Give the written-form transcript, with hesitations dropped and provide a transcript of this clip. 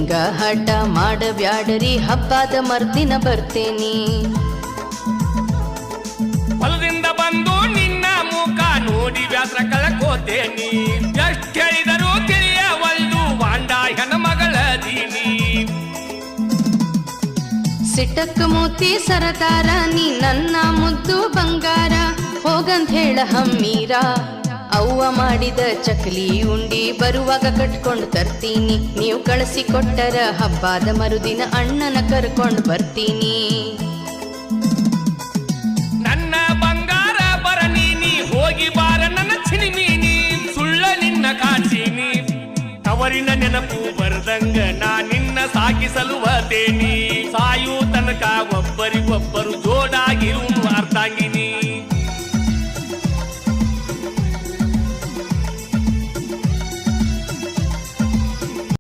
ಹಿಂಗ ಹಠ ಮಾಡಬ್ಯಾಡರಿ ಹಬ್ಬದ ಮರ್ದಿನ ಬರ್ತೇನಿ. ಹೊಲದಿಂದ ಬಂದು ನಿನ್ನ ಮುಖ ನೋಡಿ ವ್ಯಾಸ್ರ ಕಳ್ಕೋತೇನಿ. ಎಷ್ಟ್ ಹೇಳಿದರೂ ತಿಳಿಯವಲ್ದು ವಾಂಡ ಹೆಣ್ಮಗಳ ದೀನಿ. ಸಿಟಕ್ ಮೂತಿ ಸರದಾರ ನೀ ನನ್ನ ಮುದ್ದು ಬಂಗಾರ ಹೋಗಂತ ಹೇಳ ಹಮ್ಮೀರ. ಅವ್ವ ಮಾಡಿದ ಚಕ್ಲಿ ಉಂಡಿ ಬರುವಾಗ ಕಟ್ಕೊಂಡು ತರ್ತೀನಿ. ನೀವು ಕಳಿಸಿ ಕೊಟ್ಟರ ಹಬ್ಬದ ಮರುದಿನ ಅಣ್ಣನ ಕರ್ಕೊಂಡು ಬರ್ತೀನಿ. ನನ್ನ ಬಂಗಾರ ಬರ ನೀನಿ ಹೋಗಿ ಬಾರ ನನ್ನ ಚಿನಿಮೀನಿ. ಸುಳ್ಳ ನಿನ್ನ ಕಾಚೀನಿ ತವರಿನ ನೆನಪು ಬರ್ದಂಗ ನಾ ನಿನ್ನ ಸಾಕಿ ಸಲುವತೇನಿ. ಸಾಯು ತನಕ ಒಬ್ಬರಿಗೊಬ್ಬರು ಜೋಡಾಗಿ